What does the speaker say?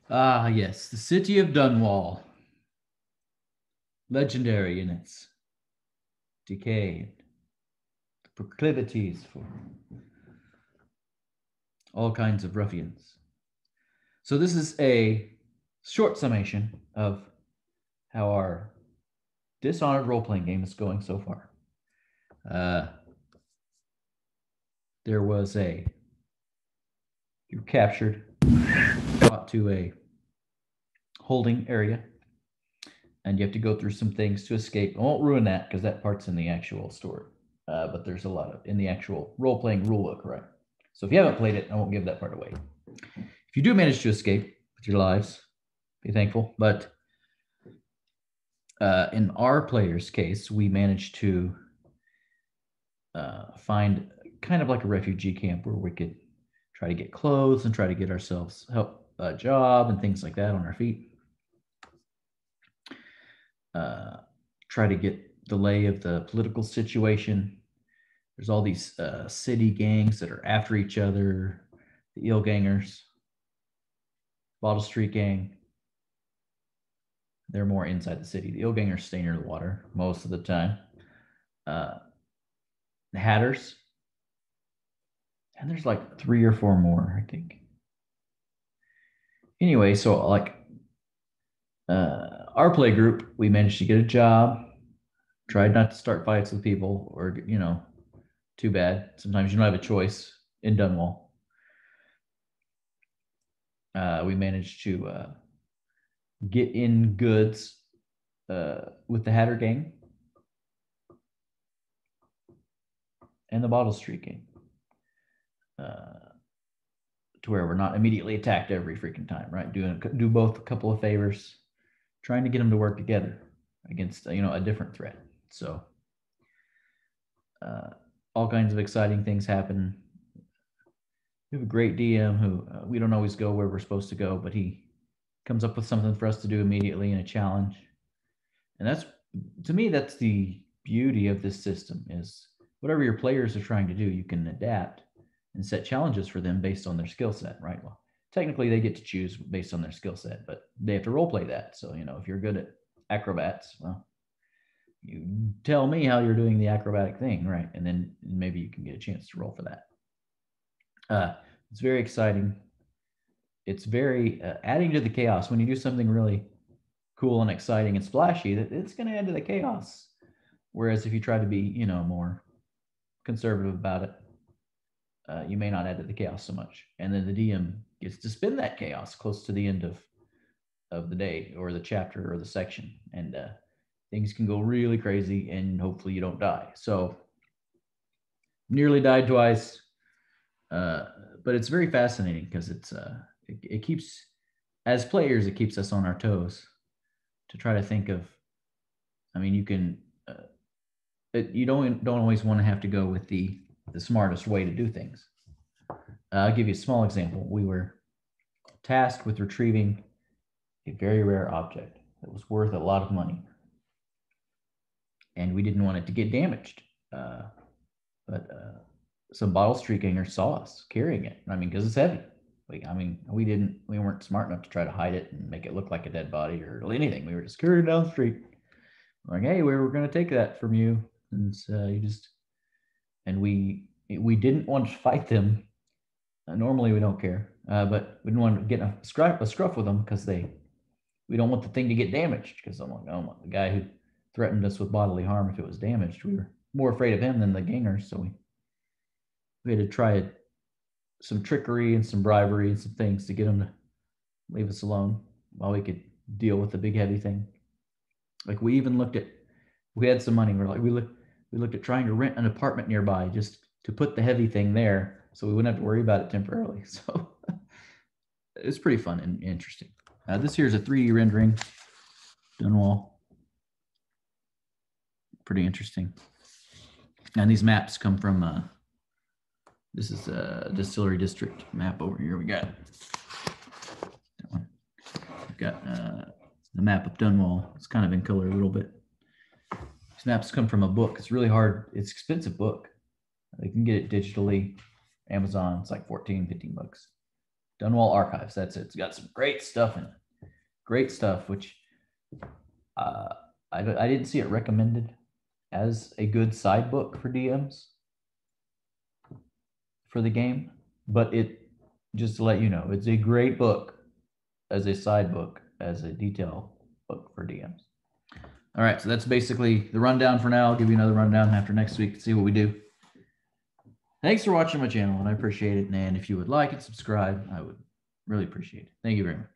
Ah, yes, the city of Dunwall, legendary in its decay, the proclivities for all kinds of ruffians. So this is a short summation of how our Dishonored role-playing game is going so far. Uh, there was a you're captured, brought to a holding area, and you have to go through some things to escape. I won't ruin that because that part's in the actual story. But there's a lot of in the actual role-playing rulebook, right? So if you haven't played it, I won't give that part away. If you do manage to escape with your lives, be thankful. But in our player's case, we managed to find kind of like a refugee camp where we could try to get clothes and try to get ourselves help a job and things like that on our feet. Uh, try to get the lay of the political situation. There's all these city gangs that are after each other, the Eel Gangers, Bottle Street Gang. They're more inside the city. The Eel Gangers stay near the water most of the time. Uh, the Hatters, and there's like three or four more, I think. Anyway, so like our play group, we managed to get a job. Tried not to start fights with people, or too bad. Sometimes you don't have a choice in Dunwall. We managed to get in goods with the Hatter Gang and the Bottle Street Gang, to where we're not immediately attacked every freaking time, right? Do both a couple of favors, trying to get them to work together against a different threat. So all kinds of exciting things happen. We have a great DM who we don't always go where we're supposed to go, but he comes up with something for us to do immediately in a challenge. And that's, to me, that's the beauty of this system is whatever your players are trying to do, you can adapt and set challenges for them based on their skill set, right? Well, technically they get to choose based on their skill set, but they have to role play that. So, if you're good at acrobats, well, you tell me how you're doing the acrobatic thing, right? And then maybe you can get a chance to roll for that. It's very exciting. It's very adding to the chaos when you do something really cool and exciting and splashy. That it's going to add to the chaos. Whereas if you try to be, more conservative about it, you may not add to the chaos so much. And then the DM gets to spin that chaos close to the end of the day or the chapter or the section, and things can go really crazy, and hopefully you don't die. So nearly died twice, but it's very fascinating because it keeps, as players, it keeps us on our toes to try to think of. I mean, you can you don't always want to have to go with the smartest way to do things. I'll give you a small example. We were tasked with retrieving a very rare object that was worth a lot of money, and we didn't want it to get damaged. But some bottle street gangers saw us carrying it. I mean, because it's heavy. We weren't smart enough to try to hide it and make it look like a dead body or anything. We were just carrying it down the street. Like, hey, we were going to take that from you, and you just, and we didn't want to fight them. Normally, we don't care, but we didn't want to get a scruff with them because we don't want the thing to get damaged. Because I'm like, oh, the guy who threatened us with bodily harm if it was damaged, we were more afraid of him than the gangers. So we had to try some trickery and some bribery and some things to get him to leave us alone while we could deal with the big heavy thing. Like we had some money. We looked at trying to rent an apartment nearby just to put the heavy thing there so we wouldn't have to worry about it temporarily. So it's pretty fun and interesting. This here is a 3D rendering, Dunwall. Pretty interesting. And these maps come from this is a distillery district map over here. We got that one. We've got the map of Dunwall. It's kind of in color a little bit. These maps come from a book. It's really hard. It's an expensive book. You can get it digitally. Amazon, it's like 14, 15 bucks. Dunwall Archives. That's it. It's got some great stuff in it. Great stuff, which I didn't see it recommended as a good side book for DMs for the game, but it, just to let you know, it's a great book as a side book, as a detail book for DMs. All right, so that's basically the rundown for now. I'll give you another rundown after next week to see what we do. Thanks for watching my channel, and I appreciate it. And if you would like and subscribe, I would really appreciate it. Thank you very much.